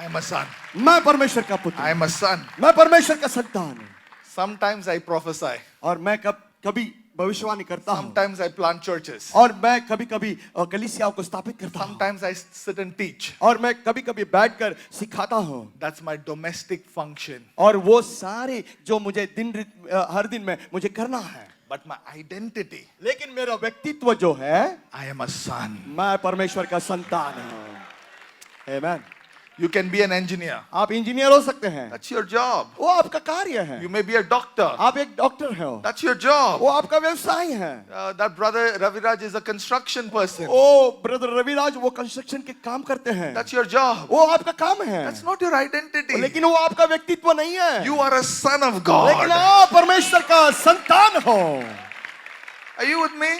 am a son. मैं परमेश्वर का पुत्र I am a son. मैं परमेश्वर का संतान हूँ। Sometimes I prophesy. और मैं कभी भविष्यवाणी करता हूँ। Sometimes I plant churches. और मैं कभी कलीसियाओं को स्थापित करता हूँ। Sometimes I sit and teach. और मैं कभी बैठकर सिखाता हूँ। That's my domestic function. और वो सारे जो मुझे हर दिन में मुझे करना है। But my identity, लेकिन मेरा व्यक्तित्व जो है, I am a son. मैं परमेश्वर का संतान हूँ। Amen. You can be an engineer. आप इंजीनियर हो सकते हैं। That's your job. वो आपका कार्य है। You may be a doctor. आप एक डॉक्टर हो। That's your job. वो आपका व्यवसाय है। That brother Raviraj is a construction person. ओ ब्रदर रविराज वो कंस्ट्रक्शन के काम करते हैं। That's your job. वो आपका काम है। That's not your identity. लेकिन वो आपका व्यक्तित्व नहीं है। You are a son of लेकिन God. आप परमेश्वर का संतान हो। Are you with me?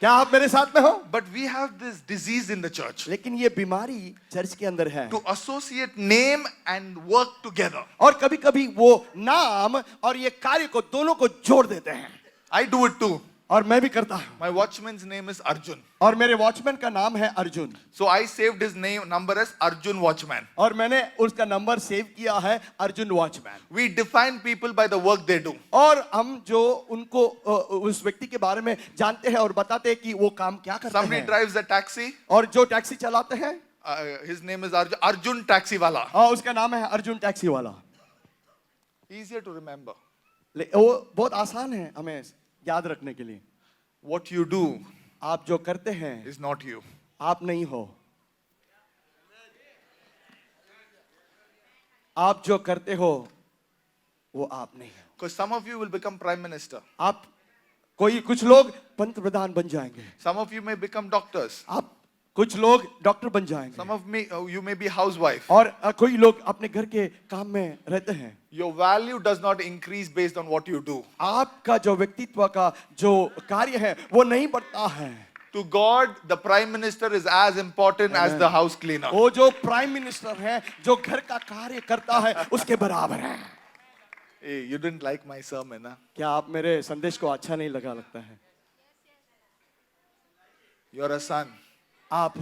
क्या आप मेरे साथ में हो? But we have this disease in the church लेकिन ये बीमारी चर्च के अंदर है। to associate name and work together. और कभी वो नाम और ये कार्य को दोनों को जोड़ देते हैं। I do it too. और मैं भी करता हूँ। My watchman's name is Arjun. और मेरे वॉचमैन का नाम है Arjun. So I saved his number as Arjun Watchman. और मैंने उसका नंबर सेव किया है Arjun watchman. We define people by the work they do. और हम जो उनको उस व्यक्ति के बारे में जानते हैं और बताते हैं कि वो काम क्या करते Somebody हैं। drives a taxi. और जो टैक्सी चलाते हैं, His name is Arjun Taxi Wala. और उसका नाम है अर्जुन टैक्सी वाला। Easier to remember. वो बहुत आसान है हमें याद रखने के लिए। What you do आप जो करते हैं is not you. आप नहीं हो। आप जो करते हो वो आप नहीं हो। Because some of you will become prime minister. आप कुछ लोग पंत प्रधान बन जाएंगे। Some of you may become doctors. आप कुछ लोग डॉक्टर बन जाएंगे। Some of you may be housewife. और कोई लोग अपने घर के काम में रहते हैं। Your value does not increase based on what you do. आपका जो व्यक्तित्व का जो कार्य है वो नहीं बढ़ता है। To God, the prime minister is as important as the house cleaner. वो जो प्राइम मिनिस्टर है जो घर का कार्य करता है उसके बराबर है। Hey, you didn't like my sermon, huh? क्या आप मेरे संदेश को अच्छा नहीं लगता है? You're a son. आप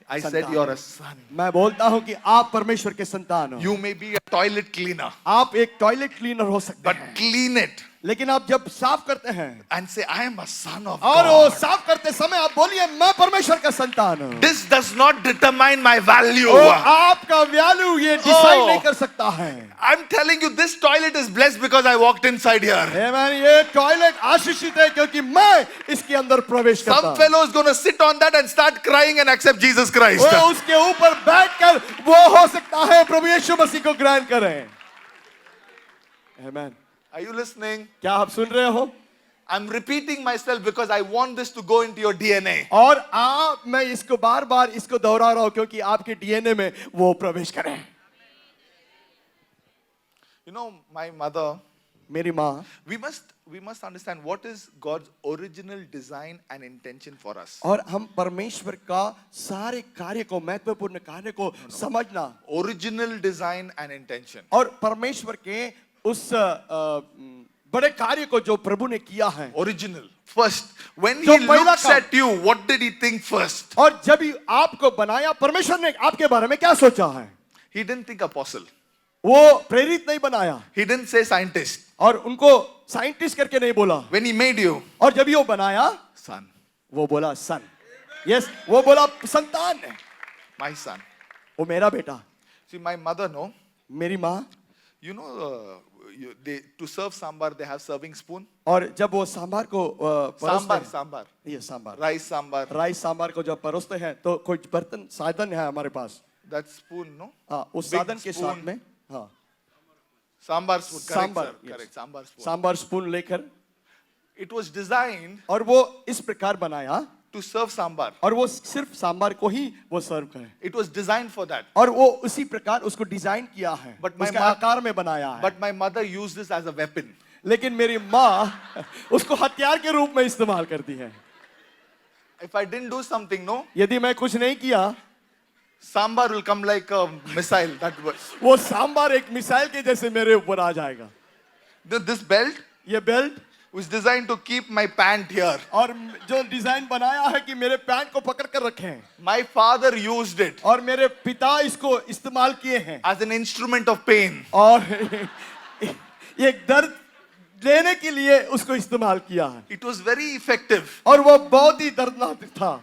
I said you're a son. मैं बोलता हूँ कि आप परमेश्वर के संतान हो। You may be a toilet cleaner, आप एक टॉयलेट क्लीनर हो सकते but हैं। clean it लेकिन आप जब साफ करते हैं and say, I am a son of और वो God. साफ करते समय आप बोलिए मैं परमेश्वर का संतान हूँ। This does not determine my value. आपका वैल्यू ये डिसाइड नहीं कर सकता है। I'm telling you, this toilet is blessed because I walked inside here. ये टॉयलेट आशीषित है क्योंकि मैं इसके अंदर प्रवेश करता Some हूँ। fellow is going to sit on that and start crying and accept Jesus Christ. वो उसके ऊपर बैठकर वो हो सकता है प्रभु यीशु मसीह को ग्रहण करें। आमेन। Are you listening? क्या आप सुन रहे हो? I'm repeating myself because I want this to go into your DNA. और मैं इसको बार-बार इसको दोहरा रहा हूं क्योंकि आपके डीएनए में वो प्रवेश करें। You know, my mother, मेरी माँ, we must understand what is God's original design and intention for us. और हम परमेश्वर का सारे कार्य को महत्वपूर्ण कार्य को समझना। Original design and intention. और परमेश्वर के उस बड़े कार्य को जो प्रभु ने किया है। Original. First, when जो he पहला looks काम। at you, what did he think first? और जब ही आपको बनाया परमेश्वर ने आपके बारे में क्या सोचा है? He didn't think apostle. वो प्रेरित नहीं बनाया। He didn't say scientist. और उनको साइंटिस्ट करके नहीं बोला। When he made you, और जब ही वो बनाया, son, वो बोला सन। यस, वो बोला संतान है। my son. वो मेरा बेटा। See, my mother, no? मेरी माँ, You know, to serve sambar, they have serving spoon. और जब वो सांबार को Sambar. ये sambar, Rice sambar. Rice sambar को जब परोसते हैं तो कोई बर्तन साधन है हमारे पास। That spoon, no? हाँ, उस Big साधन के spoon. साथ में, हाँ, Sambar spoon. Correct, Sambar, sir. yes. Correct. Sambar spoon. Sambar spoon लेकर, It was designed और वो इस प्रकार बनाया, to serve sambar. और वो सिर्फ सांबार को ही वो सर्व करे। It was designed for that. और वो उसी प्रकार उसको डिजाइन किया है, But my उसका ma- आकार में बनाया है। But my mother used this as a weapon. लेकिन मेरी माँ उसको हथियार के रूप में इस्तेमाल करती है। If I didn't do something, no, यदि मैं कुछ नहीं किया, sambar will come like a missile. That was. वो सांबार एक मिसाइल के जैसे मेरे ऊपर आ जाएगा। This belt, ये belt, was designed to keep my pant here. और जो डिजाइन बनाया है कि मेरे पैंट को पकड़ कर रखें, My father used it और मेरे पिता इसको इस्तेमाल किए हैं as an instrument of pain. और एक दर्द लेने के लिए उसको इस्तेमाल किया है, It was very effective. और वो बहुत ही दर्दनाक था।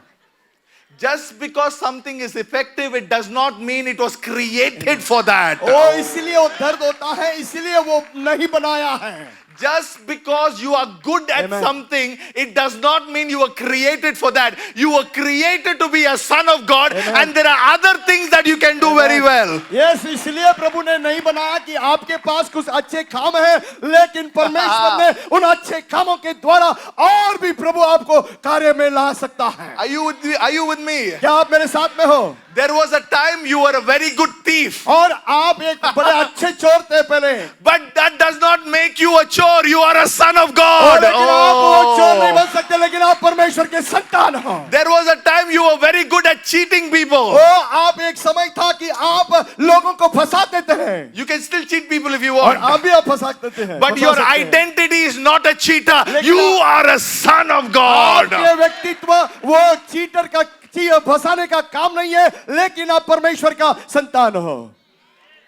Just because something is effective, it does not mean it was created for that. ओ इसलिए वो दर्द होता है, इसलिए वो नहीं बनाया है। Just because you are good at Amen. something, it does not mean you were created for that. You were created to be a son of God, Amen. and there are other things that you can do very well. Yes, इसलिए प्रभु ने नहीं बनाया कि आपके पास कुछ अच्छे काम है, लेकिन परमेश्वर ने उन अच्छे कामों के द्वारा और भी प्रभु आपको कार्य में ला सकता है। Are you with me? Are you with me? क्या आप मेरे साथ में हो? There was a time you were a very good thief, और आप एक बड़े अच्छे चोर थे पहले, but that does not make you a chore. You are a son of और God. लेकिन आप वो चोर नहीं Oh. बन सकते, लेकिन आप परमेश्वर के संतान हो। There was a time you were very good at cheating people. ओ आप एक समय था कि आप लोगों को फंसा देते हैं, You can still cheat people if you और want. आप भी आप फंसा देते हैं, But फंसा your सकते हैं। identity is not a cheater. लेकिन You are a son of God. आपके व्यक्तित्व वो चीटर का फंसाने का काम नहीं है, लेकिन आप परमेश्वर का संतान हो।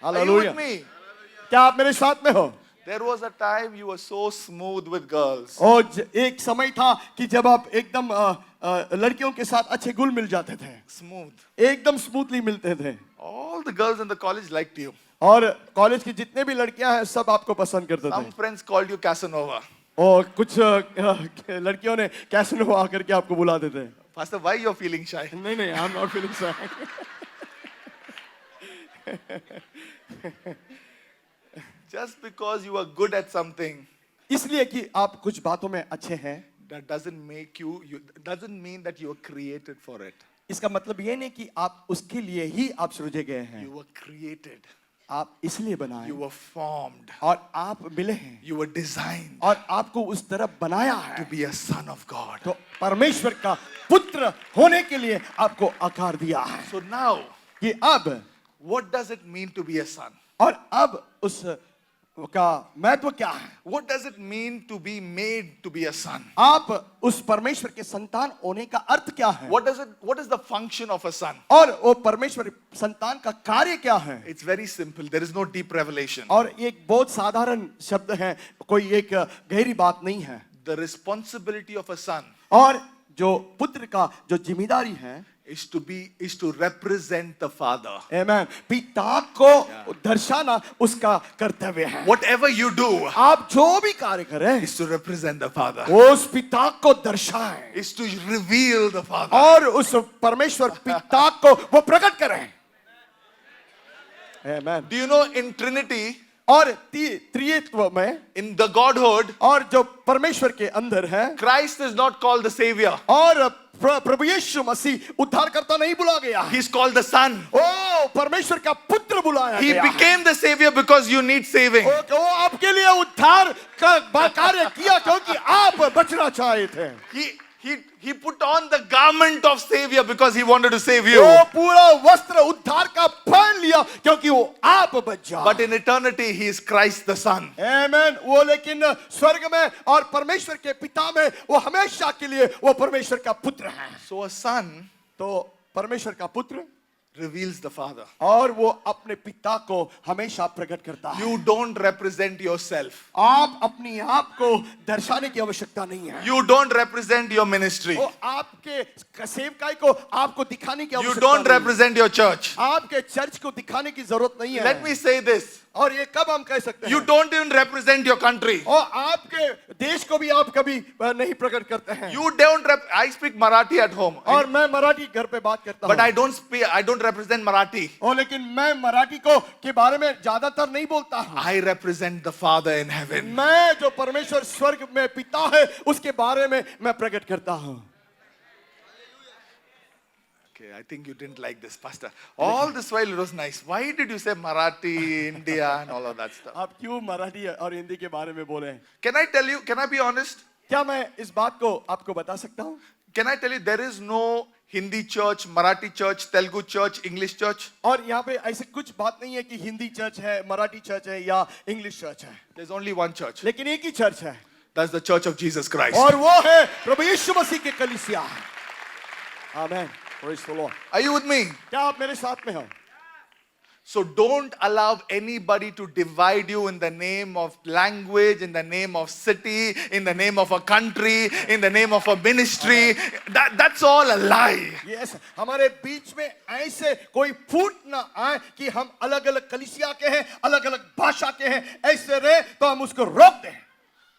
Are you hallelujah. with me? क्या आप मेरे साथ में हो? There was a time you were so smooth with girls. और एक समय था कि जब आप एकदम लड़कियों के साथ अच्छे गुल मिल जाते थे, Smooth. एकदम स्मूथली मिलते थे, All the girls in the college liked you. और कॉलेज की जितने भी लड़कियां हैं सब आपको पसंद करते थे, Some friends called you Casanova. और कुछ लड़कियों ने कैसनोवा आकर के आपको बुलाते थे। Pastor, why you're feeling shy? नहीं नहीं, I am not feeling shy. Just because you are good at something, इसलिए कि आप कुछ बातों में अच्छे हैं, that doesn't make you doesn't mean that you were created for it. इसका मतलब ये नहीं कि आप उसके लिए ही आप सृजे गए हैं, You were created. आप इसलिए बनाए You were formed. और आप मिले हैं, You were designed और आपको उस तरफ बनाया है to be a son of God. तो परमेश्वर का पुत्र होने के लिए आपको आकार दिया है So now, कि अब, what does it mean to be a son? और अब उस का महत्व क्या है? What does it mean to be made to be a son? आप उस परमेश्वर के संतान होने का अर्थ क्या है? What is the function of a son? और वो परमेश्वर संतान का कार्य क्या है? It's very simple. There is no deep revelation. और एक बहुत साधारण शब्द है, कोई एक गहरी बात नहीं है। The responsibility of a son और जो पुत्र का जो जिम्मेदारी है, is to represent the father. आमेन, पिता को दर्शाना उसका कर्तव्य है। Whatever you do आप जो भी कार्य करें, is to represent the father. उस पिता को दर्शाएं Is to reveal the father. और उस परमेश्वर पिता को वो प्रकट करें। आमेन। Do you know in Trinity, और त्रित्व में, in the Godhood, और जो परमेश्वर के अंदर है, Christ is not called the savior. और प्रभु यीशु मसीह उद्धारकर्ता नहीं बुला गया, He's called the son. ओ परमेश्वर का पुत्र बुलाया He गया। became the savior because you need saving. वो आपके लिए उद्धार का कार्य किया क्योंकि आप बचना चाहे थे। He put on the garment of savior because he wanted to save you. वो पूरा वस्त्र उद्धार का पहन लिया क्योंकि वो आप बच जाए। But in eternity, he is Christ the Son. आमेन। वो लेकिन स्वर्ग में और परमेश्वर के पिता में वो हमेशा के लिए वो परमेश्वर का पुत्र है। So a son तो परमेश्वर का पुत्र reveals the Father. और वो अपने पिता को हमेशा प्रकट करता है। You don't represent yourself. आप अपनी आप को दर्शाने की आवश्यकता नहीं है। You don't represent your ministry. वो आपके सेवकाई को आपको दिखाने की You आवश्यकता don't नहीं है। represent your church. आपके चर्च को दिखाने की जरूरत नहीं है। Let me say this. और ये कब हम कह सकते हैं? You don't even represent your country. और आपके देश को भी आप कभी नहीं प्रकट करते हैं। You don't I speak Marathi at home. और मैं मराठी घर पे बात करता हूँ। But I don't represent Marathi. और लेकिन मैं मराठी को के बारे में ज्यादातर नहीं बोलता हूँ। I represent the Father in heaven. मैं जो परमेश्वर स्वर्ग में पिता है उसके बारे में मैं प्रकट करता हूँ। Okay, I think you didn't like this, Pastor. All this while it was nice. Why did you say Marathi, India, and all of that stuff? आप क्यों मराठी और हिंदी के बारे में बोले? Can I tell you? Can I be honest? क्या मैं इस बात को आपको बता सकता हूँ? Can I tell you there is no Hindi church, Marathi church, Telugu church, English church? और यहाँ पे ऐसे कुछ बात नहीं है कि हिंदी चर्च है, मराठी चर्च है या इंग्लिश चर्च है, There's only one church. लेकिन एक ही चर्च है। That's the church of Jesus Christ. और वो है प्रभु यीशु मसीह की कलीसिया। आमेन। Praise the Lord। Are you with me? क्या आप मेरे साथ में हो? So don't allow anybody to divide you in the name of language, in the name of city, in the name of a country, in the name of a ministry. That's all a lie. Yes, हमारे बीच में ऐसे कोई फूट ना आए कि हम अलग अलग कलीसिया के हैं, अलग अलग भाषा के हैं, ऐसे रहे तो हम उसको रोक दें।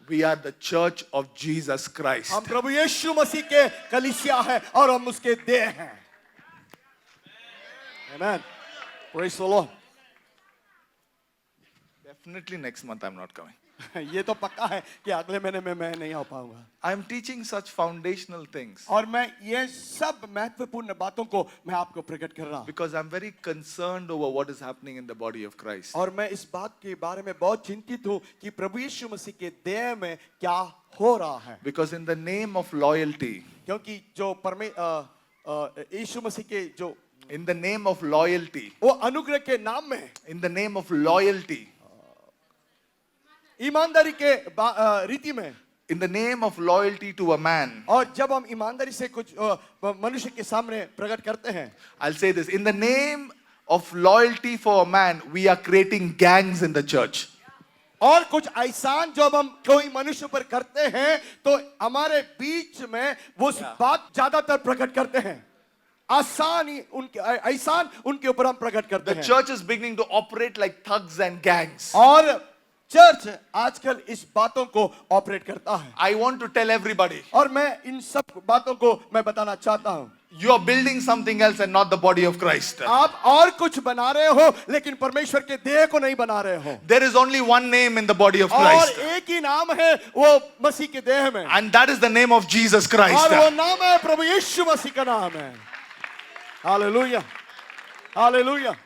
We are the church of Jesus Christ. हम प्रभु यीशु मसीह के कलीसिया हैं और हम उसके देह हैं। Amen. Praise the Lord. Definitely next month I'm not coming. ये तो पक्का है कि अगले महीने में मैं नहीं आ पाऊंगा। I'm teaching such foundational things और मैं ये सब महत्वपूर्ण बातों को मैं आपको प्रकट कर रहा हूँ। because I'm very concerned over what is happening in the body of Christ. और मैं इस बात के बारे में बहुत चिंतित हूँ कि प्रभु यीशु मसीह के देह में क्या हो रहा है। Because in the name of loyalty, क्योंकि जो यीशु मसीह के जो in the name of loyalty, वो अनुग्रह के नाम में, in the name of loyalty, ईमानदारी के रीति में, in the name of loyalty to a man, और जब हम ईमानदारी से कुछ मनुष्य के सामने प्रकट करते हैं, I'll say this, in the name of loyalty for a man, we are creating gangs in the church. और कुछ एहसान जब हम कोई मनुष्य पर करते हैं तो हमारे बीच में वो बात ज्यादातर प्रकट करते हैं। एहसान उनके ऊपर हम प्रकट करते The हैं। church is beginning to operate like thugs and gangs. और चर्च आजकल इस बातों को ऑपरेट करता है। I want to tell everybody, और मैं इन सब बातों को मैं बताना चाहता हूँ। you are building something else and not the body of Christ. आप और कुछ बना रहे हो लेकिन परमेश्वर के देह को नहीं बना रहे हो। There is only one name in the body of और Christ, एक ही नाम है वो मसीह के देह में, and that is the name of Jesus Christ. और वो नाम है प्रभु यीशु मसीह का नाम है। Hallelujah, hallelujah.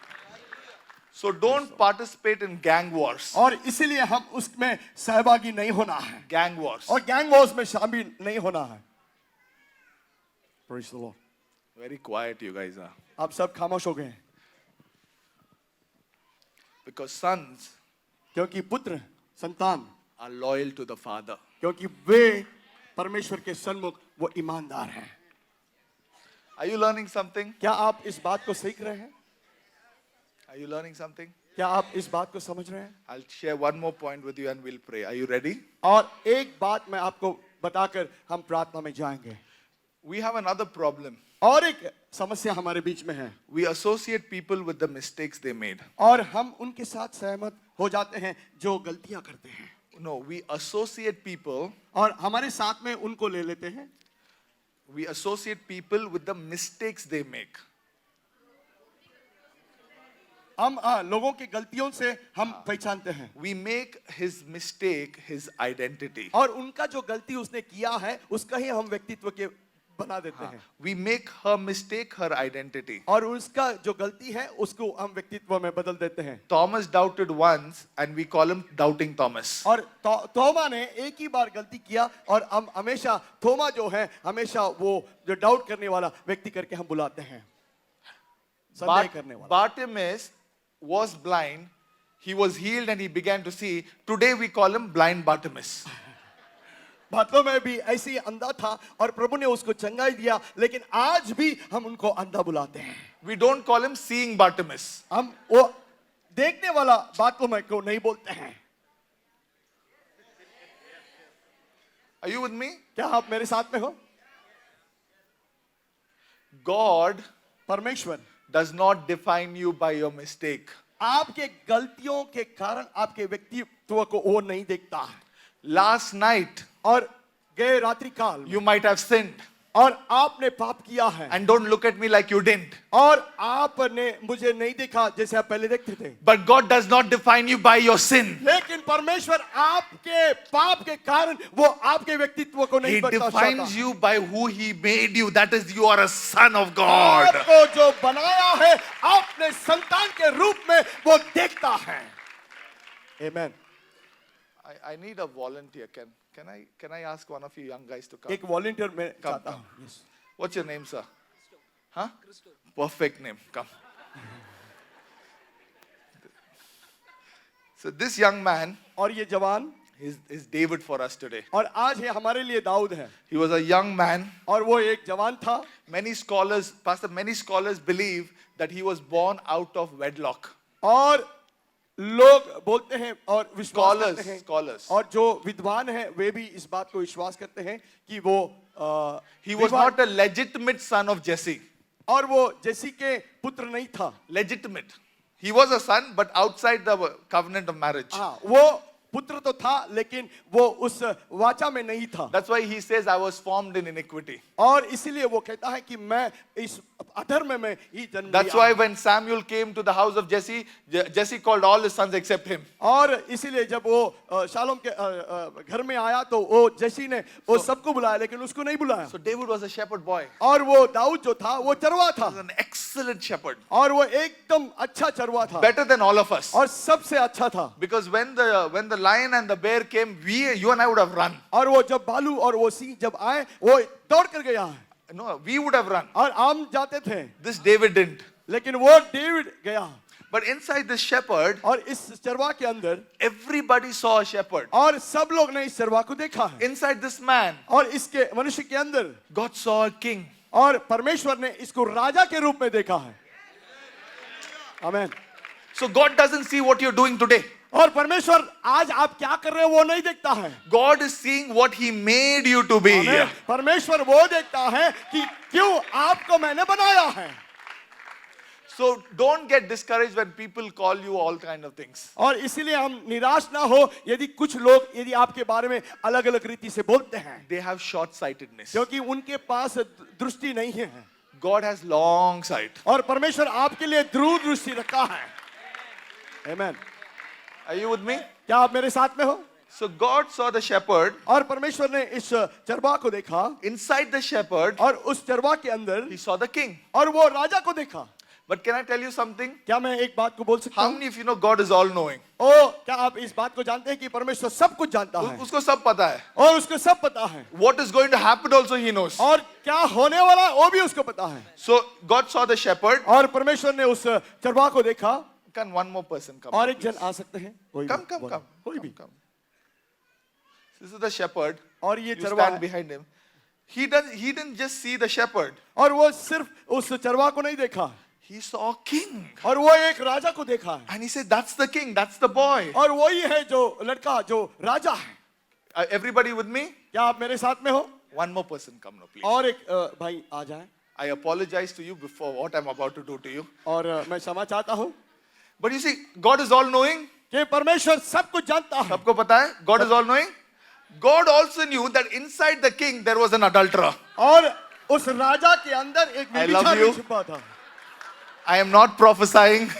So don't participate in gang wars. और इसीलिए हम उसमें सहभागी नहीं होना है, Gang wars. और गैंग वॉर्स में शामिल नहीं होना है। Praise the Lord। Very quiet you guys are. आप सब खामोश हो गए हैं Because sons क्योंकि पुत्र संतान, are loyal to the father. क्योंकि वे परमेश्वर के सन्मुख वो ईमानदार हैं। Are you learning something? क्या आप इस बात को सीख रहे हैं? Are you learning something? क्या आप इस बात को समझ रहे हैं? I'll share one more point with you and we'll pray. Are you ready? और एक बात मैं आपको बताकर हम प्रार्थना में जाएंगे। We have another problem. और एक समस्या हमारे बीच में है। We associate people with the mistakes they made. और हम उनके साथ सहमत हो जाते हैं जो गलतियां करते हैं। No, we associate people. और हमारे साथ में उनको ले लेते हैं। We associate people with the mistakes they make. हम लोगों की गलतियों से हम पहचानते हैं। We make his mistake his identity. और उनका जो गलती उसने किया है उसका ही हम व्यक्तित्व के बना देते हैं। We make her mistake her identity. और उसका जो गलती है उसको हम व्यक्तित्व में बदल देते हैं। Thomas doubted once and we call him doubting Thomas. और थोमा ने एक ही बार गलती किया और हम हमेशा थोमा जो है हमेशा वो जो डाउट करने वाला व्यक्ति करके हम बुलाते हैं, संदेह करने वाला। Bartimaeus was blind. He was healed and he began to see. Today we call him blind Bartimaeus. बातों में भी ऐसे ही अंधा था और प्रभु ने उसको चंगाई दिया, लेकिन आज भी हम उनको अंधा बुलाते हैं। We don't call him seeing Bartimaeus. हम वो देखने वाला बातों में को नहीं बोलते हैं। Are you with me? क्या आप मेरे साथ में हो? God परमेश्वर does not define you by your mistake. आपके गलतियों के कारण आपके व्यक्तित्व को वो नहीं देखता है। Last night और गए रात्रि काल में you might have sinned और आपने पाप किया है, and don't look at me like you didn't. और आपने मुझे नहीं देखा जैसे आप पहले देखते थे। But God does not define you by your sin. लेकिन परमेश्वर आपके पाप के कारण वो आपके व्यक्तित्व को नहीं He बता defines सकता। you by who He made you. That is, you are a son of God. आपको जो बनाया है आपने संतान के रूप में वो देखता है। Amen। I need a volunteer. Can I ask one of you young guys to come? एक वॉलंटियर मैं Come, चाहता come. हूँ। Yes। What's your name, sir? Huh? Perfect name. Come. So this young man, और ये जवान is David for us today. और आज ये हमारे लिए दाऊद है He was a young man. और वो एक जवान था Many scholars believe that he was born out of wedlock. और लोग बोलते हैं और विश्वास करते हैं Scholars. और जो विद्वान हैं वे भी इस बात को विश्वास करते हैं कि वो He was not a legitimate son of Jesse. और वो जैसी के पुत्र नहीं था Legitimate. He was a son, but outside the covenant of marriage. हाँ वो पुत्र तो था लेकिन वो उस वाचा में नहीं था That's why he says, I was formed in iniquity. और इसीलिए वो कहता है कि मैं इस अधर्म में ही जन्म That's लिया why when Samuel came to the house of Jesse, Jesse called all his sons except him. और इसीलिए जब वो शालोम के घर में आया तो वो जैसी ने वो सबको बुलाया लेकिन उसको नहीं बुलाया So David was a shepherd boy. और वो दाऊद जो था वो चरवा He was था an excellent shepherd. और वो एकदम अच्छा चरवा था Better than all of us. और सबसे अच्छा था Because when the lion and the bear came, you and I would have run. और वो जब बालू और वो सिंह जब आए वो दौड़ कर गया है No, we would have run. और आम जाते थे This David didn't. लेकिन वो डेविड गया But inside this shepherd, और इस चरवा के अंदर everybody saw a shepherd. और सब लोग ने इस चरवा को देखा है Inside this man, और इसके मनुष्य के अंदर God saw a king. और परमेश्वर ने इसको राजा के रूप में देखा है आमीन So God doesn't see what you're doing today. और परमेश्वर आज आप क्या कर रहे हो वो नहीं देखता है God is seeing what He made you to be. आमीन। परमेश्वर वो देखता है कि क्यों आपको मैंने बनाया है So don't get discouraged when people call you all kind of things. और इसीलिए हम निराश ना हो यदि कुछ लोग यदि आपके बारे में अलग अलग रीति से बोलते हैं They have short-sightedness. क्योंकि उनके पास दृष्टि नहीं है God has long sight. और परमेश्वर आपके लिए दूरदृष्टि रखा है आमीन Are you with me? क्या आप मेरे साथ में हो So God saw the shepherd. और परमेश्वर ने इस चरवा को देखा Inside the shepherd, और उस चरवा के अंदर He saw the king. और वो राजा को देखा But can I tell you something? क्या मैं एक बात को बोल सकता How हूँ many of you know God is all-knowing? ओ क्या आप इस बात को जानते हैं कि परमेश्वर सब कुछ जानता है उसको सब पता है. और उसको सब पता है What is going to happen also He knows. और क्या होने वाला है वो भी उसको पता है So God saw the shepherd. और परमेश्वर ने उस चरवा को देखा Can one more person come? और एक जन आ सकते हैं कोई Come, भी, come, बोलो। come. कोई भी Come. This is the shepherd. और ये You चरवा stand है behind him. He didn't just see the shepherd. और वो सिर्फ उस चरवा को नहीं देखा He saw a king. और वो एक राजा को देखा है And he said, that's the king, that's the boy. और वही है जो लड़का जो राजा है Everybody with me? क्या आप मेरे साथ में हो One more person come now, please. और एक भाई आ जाए I apologize to you before what I'm about to do to you. और मैं क्षमा चाहता हूँ But you see, God is all-knowing. कि परमेश्वर सब कुछ जानता है सबको पता है? God is all-knowing. God also knew that inside the king there was an adulterer. और उस राजा के अंदर एक I love व्यभिचारी you. छिपा था I am not prophesying.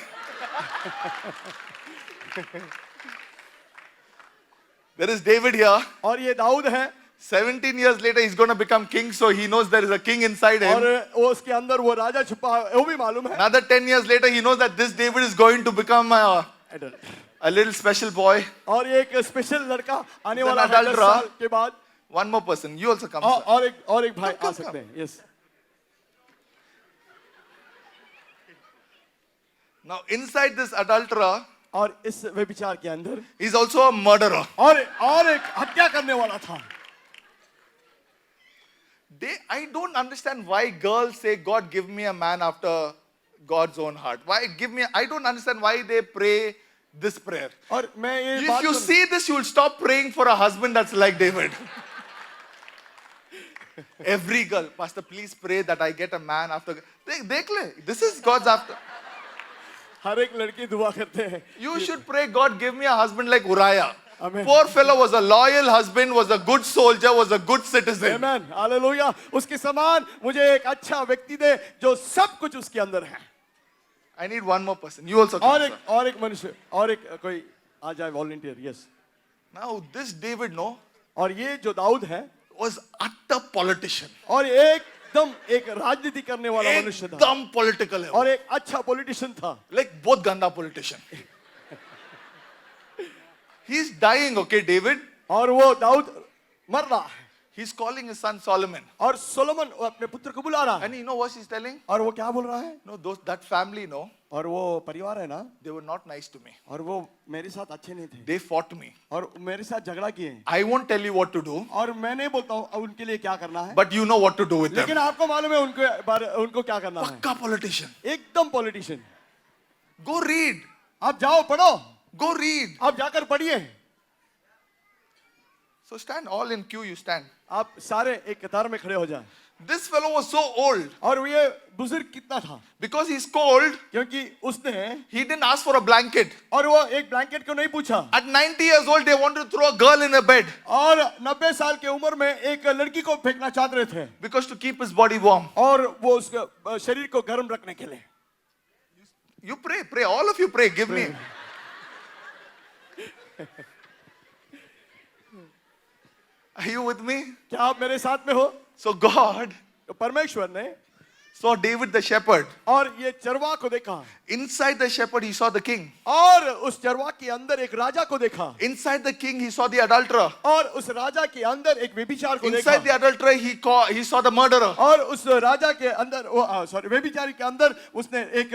There is David here. और ये दाऊद है 17 years later, he's going to become king, so he knows there is a king inside और him. वो उसके अंदर वो राजा छुपा है वो भी मालूम है Another 10 years later, he knows that this David is going to become a little special boy. और ये एक स्पेशल लड़का आने He's an वाला है 10 adulterer. साल के बाद One more person. You also come. sir. और एक भाई Come, आ come, सकते हैं yes Now, inside this adulterer, और इस व्यभिचार के अंदर he's also a murderer. और एक हत्या करने वाला था I don't understand why girls say, God, give me a man after God's own heart. I don't understand why they pray this prayer. और मैं ये If बात you see this, you will stop praying for a husband that's like David. Every girl, Pastor, please pray that I get a man after. देख ले, this is God's after. हर एक लड़की दुआ करते हैं You should pray, God, give me a husband like Uriah. Amen. Poor fellow was a loyal husband, was a good soldier, was a good citizen. Amen hallelujah उसके समान मुझे एक अच्छा व्यक्ति दे जो सब कुछ उसके अंदर है I need one more person. You also come, sir. और एक मनुष्य और एक कोई आ जाए volunteer yes Now, this David, no, और ये जो दाऊद है was utter politician. और एकदम एक राजनीति करने वाला मनुष्य था Dumb political. है वो. और एक अच्छा पॉलिटिशियन था Like both ganda politician. He's dying, okay, David? और वो दाऊद मर रहा है He's calling his son Solomon. और सोलोमन वो अपने पुत्र को बुला रहा है, And you know what he's telling? और वो क्या बोल रहा है? No, that family, no, और वो परिवार है ना, they were not nice to me. और वो मेरे साथ अच्छे नहीं थे, They fought me. और मेरे साथ झगड़ा किए, I won't tell you what to do, और मैं नहीं बोलता हूँ उनके लिए क्या करना है, but you know what to do with them. लेकिन आपको मालूम है उनको क्या करना है। Pakka politician. एकदम पॉलिटिशियन। Go read. आप जाओ पढ़ो, Go read. आप जाकर पढ़िए। So stand all in queue, you stand. आप सारे एक कतार में खड़े हो जाए। This fellow was so old. और ये बुजुर्ग कितना था? Because he's cold, क्योंकि उसने he didn't ask for a blanket. और वो एक ब्लैंकेट को नहीं पूछा। At 90 years old, they wanted to throw a girl in a bed. और 90 साल की उम्र में एक लड़की को फेंकना चाहते रहे थे, Because to keep his body warm. और वो उसके शरीर को गर्म रखने के लिए। You pray, all of you pray, give me. Are you with me? क्या आप मेरे साथ में हो? So God तो परमेश्वर ने saw David the shepherd. और ये चरवाह को देखा, Inside the shepherd, he saw the king. और उस चरवाह के अंदर एक राजा को देखा, Inside the king, he saw the adulterer. और उस राजा के अंदर एक व्यभिचार को देखा, Inside the adulterer, he saw the murderer. और उस राजा के अंदर सॉरी व्यभिचारी के अंदर उसने एक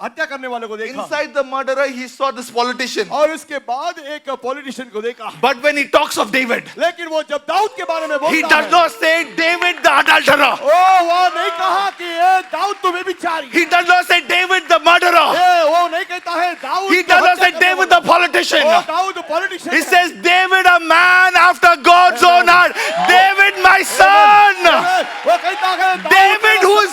हत्या करने वाले को देखा, Inside the murderer, he saw this politician. और उसके बाद एक पॉलिटिशियन को देखा। But when he talks of David, लेकिन वो जब दाऊद के बारे में he बोलता does है, not say David the adulterer. वो नहीं कहा कि ये दाऊद तो व्यभिचारी, He does not say David the murderer. वो नहीं कहता है Dawood He does not say David the politician. Dawood politician. He says David, a man after God's own heart. David, my son. वो कहता है David, who's...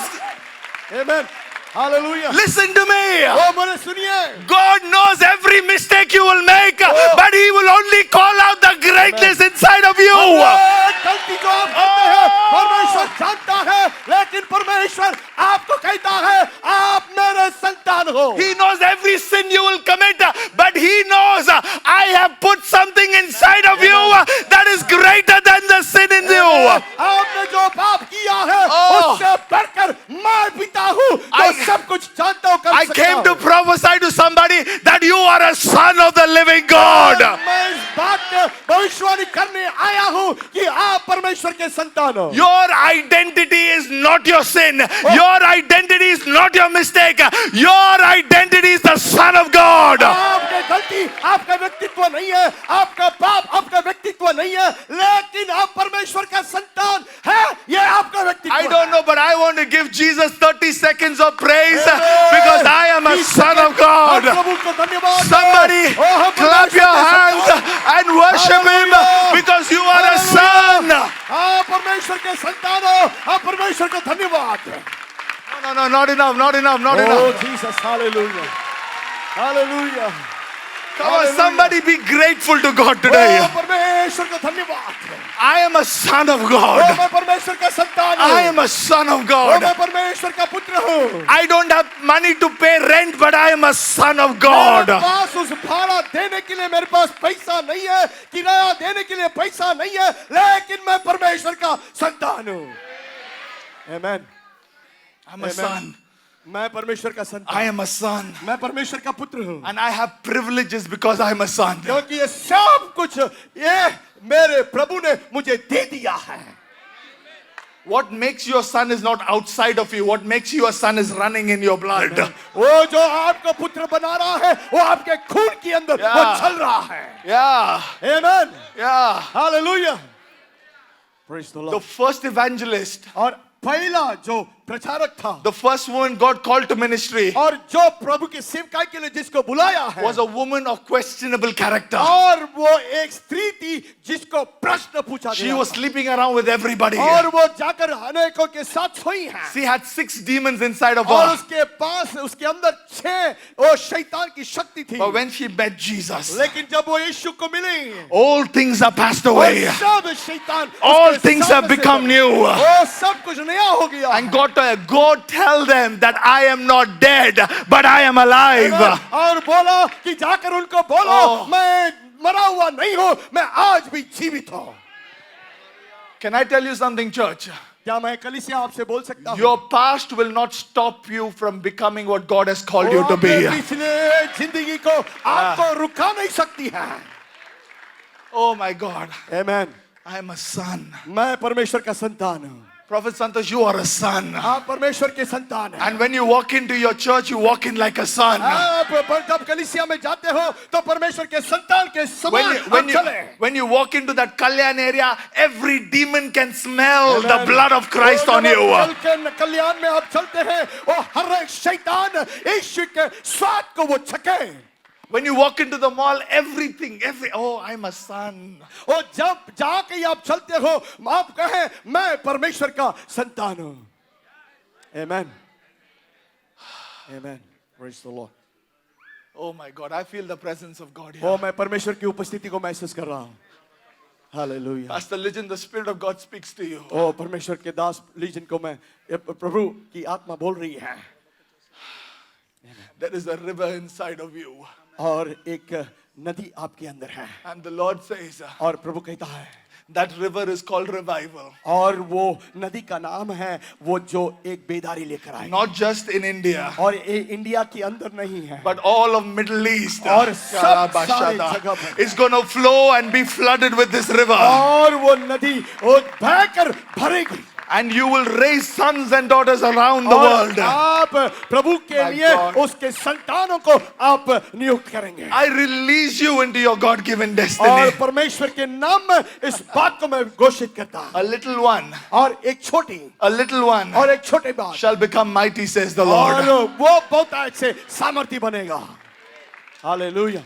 amen, hallelujah. Listen to me. वो मुझे सुनिए, God knows every mistake you will make, but He will only call out the greatness inside of you. गलती जो आप करते हैं परमेश्वर जानता है, लेकिन परमेश्वर आपको कहता है आप मेरे संतान हो। He knows every sin you will commit, but He knows I have put something inside of you that is greater than the sin in you. आपने जो पाप किया है उससे बढ़कर मैं पिता हूँ जो सब कुछ जानता हूँ, कर I सकता came to हूँ। prophesy to somebody that you are a son of the living God. मैं इस बात में भविष्यवाणी करने आया हूँ कि आप परमेश्वर के संतान हो। Your identity is not your sin. Your identity is not your mistake. Your identity is the Son of God. आपकी गलती आपका व्यक्तित्व नहीं है, आपका पाप आपका व्यक्तित्व नहीं है, लेकिन आप परमेश्वर का संतान है, ये आपका व्यक्तित्व I don't know, but I want to give Jesus 30 seconds of praise because I am a son of God. Somebody clap your hands and worship Him because you are a son. आप परमेश्वर के संतान हो, आप परमेश्वर को धन्यवाद। No, not enough, not enough, not Oh enough. Jesus, hallelujah, hallelujah। Come on, somebody be grateful to God today. परमेश्वर को धन्यवाद। I am a son of मैं God. परमेश्वर का संतान हूँ। I am a son of मैं God. परमेश्वर का पुत्र हूँ। I don't have money to pay rent, but I am a son of God. मेरे पास उस भाड़ा देने के लिए मेरे पास पैसा नहीं है, किराया देने के लिए पैसा नहीं है, लेकिन मैं परमेश्वर का संतान हूँ। Amen. I'm a son. मैं परमेश्वर का संतान, I am a son. मैं परमेश्वर का पुत्र हूँ, And I have privileges because I am a son. क्योंकि ये सब कुछ ये मेरे प्रभु ने मुझे दे दिया है। What makes you a son is not outside of you. What makes you a son is running in your blood. वो जो आपको पुत्र बना रहा है वो आपके खून के अंदर वो चल रहा है। Yeah. Amen. Yeah. Hallelujah. Praise the The Lord. first evangelist, और पहला जो प्रचारक था, the first woman God called to ministry, और जो प्रभु की सेवकाई के लिए जिसको बुलाया है, was a woman of questionable character. और वो एक स्त्री थी जिसको प्रश्न पूछा She गया was था, sleeping around with everybody. और वो जाकर अनेकों के साथ सोई है, She had 6 demons inside of और her. उसके पास उसके अंदर 6 वो शैतान की शक्ति थी। But when she met Jesus, लेकिन जब वो यीशु को मिली, all things are passed वो away. सब शैतान All उसके things have सामने से become new. वो सब कुछ नया हो गया। And God told her, go tell them that I am not dead, but I am alive. और बोला कि जाकर उनको बोलो मैं मरा हुआ नहीं हूँ, मैं आज भी जीवित हूँ। Can I tell you something, church? क्या मैं कलीसिया आपसे बोल सकता हूँ? Your past will not stop you from becoming what God has called you to be. अपने पिछले जिंदगी को आपको रुका नहीं सकती है। Oh my God. Amen. I am a son. मैं परमेश्वर का संतान हूँ। Prophet Santosh, you are a son. आप परमेश्वर के संतान हैं। And when you walk into your church, you walk in like a son. आप जब कलीसिया में जाते हो तो परमेश्वर के संतान के समान आप चले। When you walk into that Kalyan area, every demon can smell the blood of Christ on you. कल्याण में आप चलते हैं और हर एक शैतान यीशु के स्वाद को वो छके। When you walk into the mall, oh, I'm a son. और जब जाके आप चलते हो आप कहें मैं परमेश्वर का संतान हूँ। Amen. Amen. Praise the Lord. Oh my God, I feel the presence of God here. ओ मैं परमेश्वर की उपस्थिति को महसूस कर रहा हूँ। Hallelujah. Pastor Legend, the Spirit of God speaks to you. ओ परमेश्वर के दास लीजन को मैं प्रभु की आत्मा बोल रही है। There is a river inside of you. और एक नदी आपके अंदर है। And the Lord says, और प्रभु कहता है that river is called revival. और वो नदी का नाम है वो जो एक बेदारी लेकर आए। Not just in India, और ये इंडिया के अंदर नहीं है, but all of Middle East. और सब सारी जगह पर It's going to flow and be flooded with this river. और वो नदी वो बहकर भरेगी। And you will raise sons and daughters around the world. आप प्रभु के लिए उसके संतानों को आप नियुक्त करेंगे। I release you into your God-given destiny. और परमेश्वर के नाम में इस बात को मैं घोषित करता हूँ। A little one, और एक छोटी, a little one और एक छोटे बात shall become mighty, says the और Lord. वो बहुत अच्छे सामर्थी बनेगा। Hallelujah,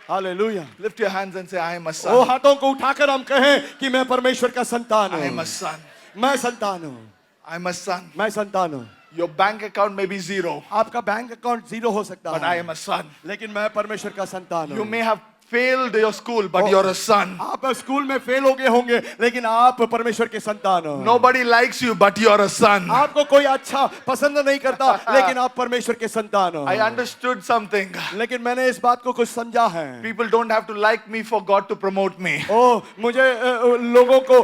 hallelujah. Lift your hands and say, I am a वो son. हाथों को उठाकर हम कहें कि मैं परमेश्वर का संतान I am हूँ। a son. मैं संतान हूँ। I am a son. मैं संतान हूँ। Your bank account may be zero, आपका बैंक अकाउंट जीरो हो सकता but I है, am a son. लेकिन मैं परमेश्वर का संतान You हूँ। may have failed your school, but you're a son. आप स्कूल में फेल हो गए होंगे, लेकिन आप परमेश्वर के संतान हो। Nobody likes you, but you're a son. आपको कोई अच्छा पसंद नहीं करता, लेकिन आप परमेश्वर के संतान हो। I understood something. लेकिन मैंने इस बात को कुछ समझा है। People don't have to like me for God to promote me. ओ मुझे लोगों को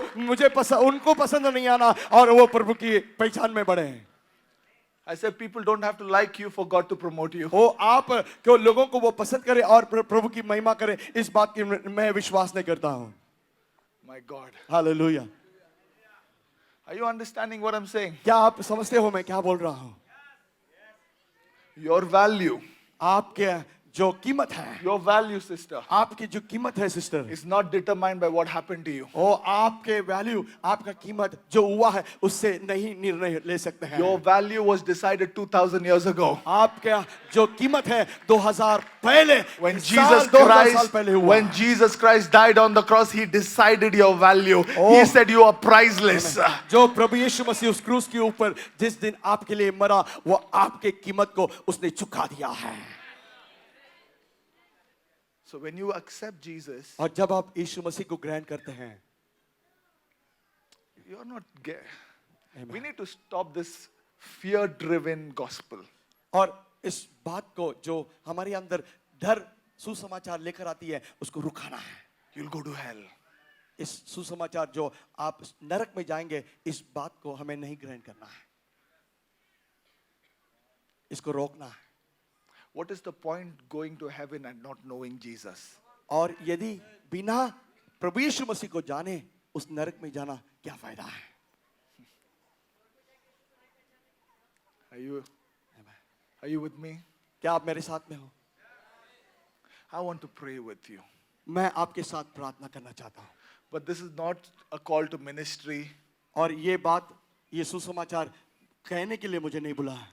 उनको पसंद नहीं आना और वो प्रभु की पहचान में बढ़े। I said people don't have to like you for God to promote you. ओ आप क्यों लोगों को वो पसंद करे और प्रभु की महिमा करे, इस बात की मैं विश्वास नहीं करता हूँ। My God. Hallelujah. Are you understanding what I'm saying? क्या आप समझते हो मैं क्या बोल रहा हूँ? Your value, आपके जो कीमत है, your value, sister, आपकी जो कीमत है sister, is not determined by what happened to you. ओ आपके वैल्यू, आपका कीमत जो हुआ है उससे नहीं निर्णय ले सकते हैं। Your value was decided 2000 years ago. आपका जो कीमत है 2000 पहले, When साल Jesus 2000 साल Christ, पहले हुआ। when Jesus Christ died on the cross, he decided your value. He said you are priceless. जो प्रभु यीशु मसीह उस क्रूस के ऊपर जिस दिन आपके लिए मरा, वो आपके कीमत को उसने चुका दिया है। So when you accept Jesus, और जब आप यीशु मसीह को ग्रहण करते हैं, you're not gay. We need to stop this fear-driven gospel. और इस बात को जो हमारे अंदर डर सुसमाचार लेकर आती है उसको रुकाना है। You'll go to hell. इस सुसमाचार जो आप नरक में जाएंगे, इस बात को हमें नहीं ग्रहण करना है, इसको रोकना है। What is the point going to heaven and not knowing Jesus? और यदि बिना प्रभु यीशु मसीह को जाने उस नरक में जाना क्या फायदा है? Are you with me? क्या आप मेरे साथ में हो? I want to pray with you. मैं आपके साथ प्रार्थना करना चाहता हूँ। But this is not a call to ministry. और ये बात, ये सुसमाचार कहने के लिए मुझे नहीं बुला है।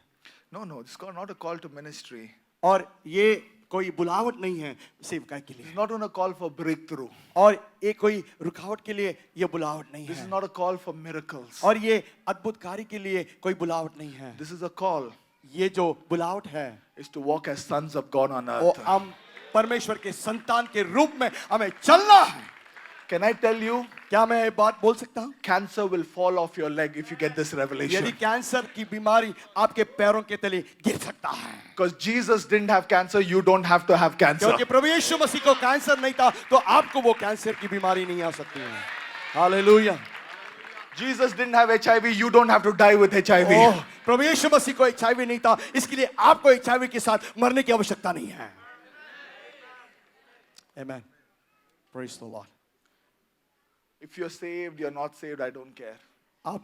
No, it's not a call to ministry. और ये कोई बुलावट नहीं है सेवकाई के लिए। It's not on a call for breakthrough. और ये कोई रुकावट के लिए ये बुलावट नहीं This है। is not a call for miracles. और ये अद्भुत कार्य के लिए कोई बुलावट नहीं है। This is a call ये जो बुलावट है is to walk as sons of God on वो earth. हम परमेश्वर के संतान के रूप में हमें चलना है। Can I tell you? क्या मैं ये बात बोल सकता हूँ? Cancer will fall off your leg if you get this revelation. यदि कैंसर की बीमारी आपके पैरों के तले गिर सकता है, Because Jesus didn't have cancer, you don't have to have cancer. क्योंकि प्रभु यीशु मसीह को कैंसर नहीं था तो आपको वो कैंसर की बीमारी नहीं आ सकती है। Hallelujah. Jesus didn't have HIV, you don't have to die with HIV. ओह, प्रभु यीशु मसीह को HIV नहीं था, इसके लिए आपको HIV के साथ मरने की आवश्यकता नहीं है। Amen. Praise the Lord. If you're saved, you're not saved, I don't care. आप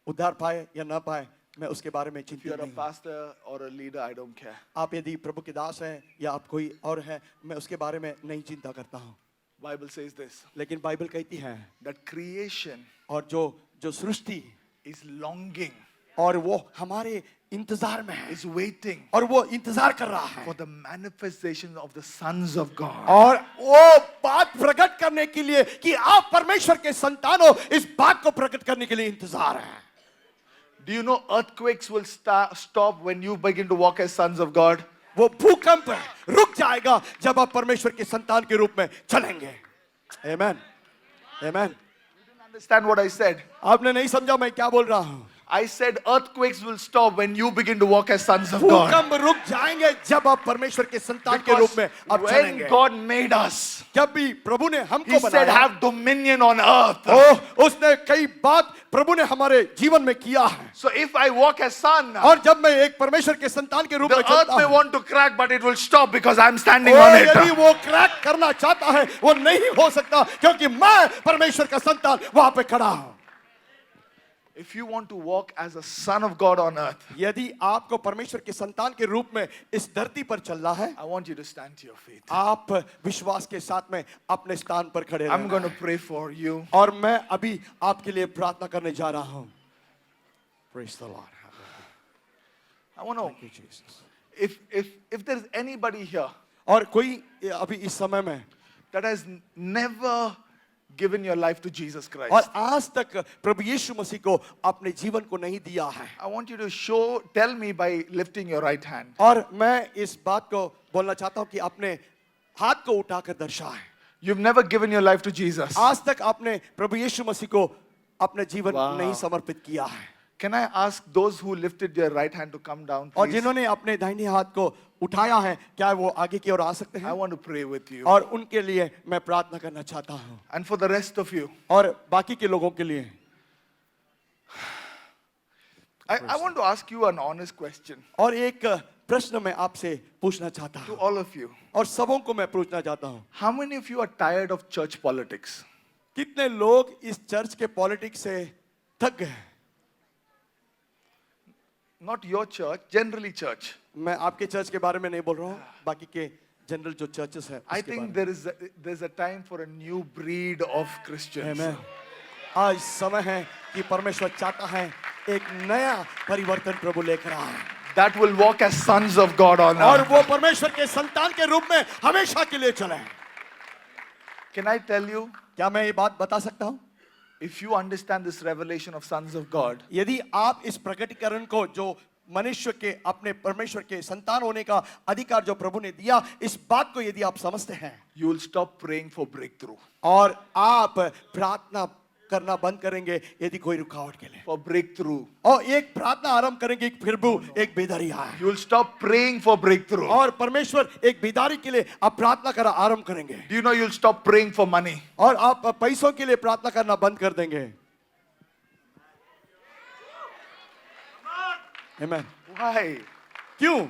उद्धार पाए या ना पाए, मैं उसके बारे में If चिंतित you're a नहीं हूं। pastor or a leader, I don't care. आप यदि प्रभु के दास हैं या आप कोई और हैं, मैं उसके बारे में नहीं चिंता करता हूँ। Bible says this, लेकिन बाइबल कहती है, that creation और जो सृष्टि is longing, और वो हमारे इंतजार में है, is waiting और वो इंतजार कर रहा है, for the manifestation of the sons of God. और वो बात प्रकट करने के लिए कि आप परमेश्वर के संतान हो, इस बात को प्रकट करने के लिए इंतजार है। Do you know earthquakes will stop when you begin to walk as sons of God? वो भूकंप रुक जाएगा जब आप परमेश्वर के संतान के रूप में चलेंगे। आमेन, आमेन। You didn't understand what I said. आपने नहीं समझा मैं क्या बोल रहा हूँ। I said earthquakes will stop when you begin to walk as sons of God. भूकंप रुक जाएंगे जब आप परमेश्वर के संतान के रूप Because में आप when चलेंगे। God made us, जब भी प्रभु ने हमको He said, बनाया, have dominion on earth. उसने कई बात प्रभु ने हमारे जीवन में किया है। So if I walk as son, और जब मैं एक परमेश्वर के संतान के रूप में the earth चलता may हूँ, want to crack, but it will stop because I'm standing और on यदि it. वो क्रैक करना चाहता है, वो नहीं हो सकता क्योंकि मैं परमेश्वर का संतान वहां पे खड़ा हूं। If you want to walk as a son of God on earth, यदि आपको परमेश्वर के संतान के रूप में इस धरती पर चलना है, I want you to stand to your feet. आप विश्वास के साथ में अपने स्थान पर खड़े I'm रहना going to है। pray for you. और मैं अभी आपके लिए प्रार्थना करने जा रहा हूं। Praise the Lord. I want to Thank you, Jesus. if there's anybody here और कोई अभी इस समय में that has never given your life to Jesus Christ, और आज तक प्रभु यीशु मसीह को अपने जीवन को नहीं दिया है, I want you to tell me by lifting your right hand. और मैं इस बात को बोलना चाहता हूं कि अपने हाथ को उठाकर दर्शाएं। You've never given your life to Jesus. आज तक आपने प्रभु यीशु मसीह को अपने जीवन Wow. नहीं समर्पित किया है, Can I ask those who lifted their right hand to come down, और please? जिन्होंने अपने दाहिने हाथ को उठाया है, क्या वो आगे की ओर आ सकते I हैं? want to pray with you. और उनके लिए मैं प्रार्थना करना चाहता हूं, And for the rest of you, और बाकी के लोगों के लिए। I want to ask you an honest question और एक प्रश्न मैं आपसे पूछना चाहता to हूं, all of you. और सबों को मैं पूछना चाहता हूं, How many of you are tired of church politics? कितने लोग इस चर्च के पॉलिटिक्स से थक गए? Not your church, generally church. मैं आपके चर्च के बारे में नहीं बोल रहा हूँ, बाकी के जनरल जो चर्चेस है I उसके think बारे there's a time for a new breed of में। Christians. Amen. आज समय है कि परमेश्वर चाहता है एक नया परिवर्तन प्रभु लेकर आए, That will walk as sons of God on और earth. वो परमेश्वर के संतान के रूप में हमेशा के लिए चले। Can I tell you, क्या मैं ये बात बता सकता हूँ? if you understand this revelation of sons of God, यदि आप इस प्रकटीकरण को, जो मनुष्य के अपने परमेश्वर के संतान होने का अधिकार जो प्रभु ने दिया, इस बात को यदि आप समझते हैं, you will stop praying for breakthrough. और आप प्रार्थना करना बंद करेंगे यदि कोई रुकावट के लिए, For breakthrough. और एक प्रार्थना आरंभ करेंगे, फिर भी एक बेदारी आए, You will stop praying for breakthrough. और परमेश्वर एक बेदारी के लिए आप प्रार्थना करना आरंभ करेंगे, Do you know you'll stop praying for money? और आप पैसों के लिए प्रार्थना करना बंद कर देंगे। Amen. Why? क्यों?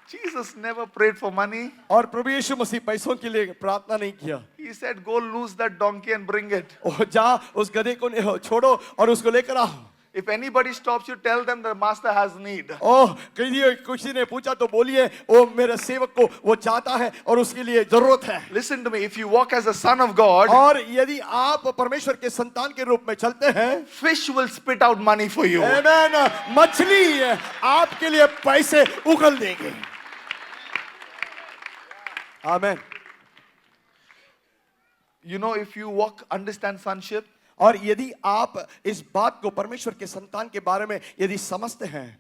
Jesus never prayed for money. और प्रभु यीशु मसीह पैसों के लिए प्रार्थना नहीं किया। He said, go lose that donkey and bring it. ओ जा उस गधे को छोड़ो और उसको लेकर आओ। If anybody stops you, tell them the master has need. ओह किसी ने पूछा तो बोलिए, ओ मेरे सेवक को वो चाहता है और उसके लिए जरूरत है। Listen to me. If you walk as a son of God, और यदि आप परमेश्वर के संतान के रूप में चलते हैं, fish will spit out money for you. आमेन, मछली आपके लिए पैसे उगल देंगे। आमेन। You know, if you understand sonship, और यदि आप इस बात को परमेश्वर के संतान के बारे में यदि समझते हैं,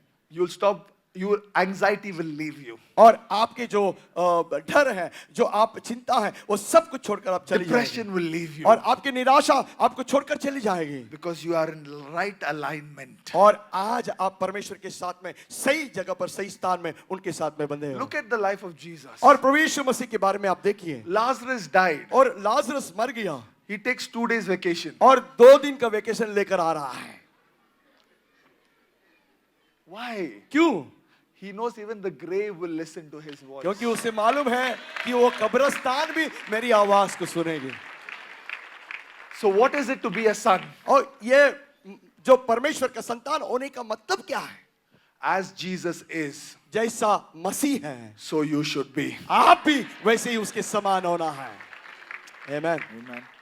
your anxiety will leave you. और आपके जो डर है, जो आप चिंता है, वो सब कुछ छोड़कर आप चली जाएंगे, Depression will leave you. और आपकी निराशा आपको छोड़कर चली जाएगी, Because you are in right alignment. और आज आप परमेश्वर के साथ में सही जगह पर, सही स्थान में उनके साथ में बंधे हो। Look at the life of Jesus. और प्रभु यीशु मसीह के बारे में आप देखिए, Lazarus died. और लाजरस मर गया, He takes 2 days vacation. और 2 दिन का वेकेशन लेकर आ रहा है। Why? क्यों? He knows even the grave will listen to his voice. क्योंकि उसे मालूम है कि वो कब्रिस्तान भी मेरी आवाज को सुनेगी। So, what is it to be a son? और ये जो परमेश्वर का संतान होने का मतलब क्या है? As Jesus is, जैसा मसीह है, so you should be. आप भी वैसे ही उसके समान होना है। आमेन। Amen.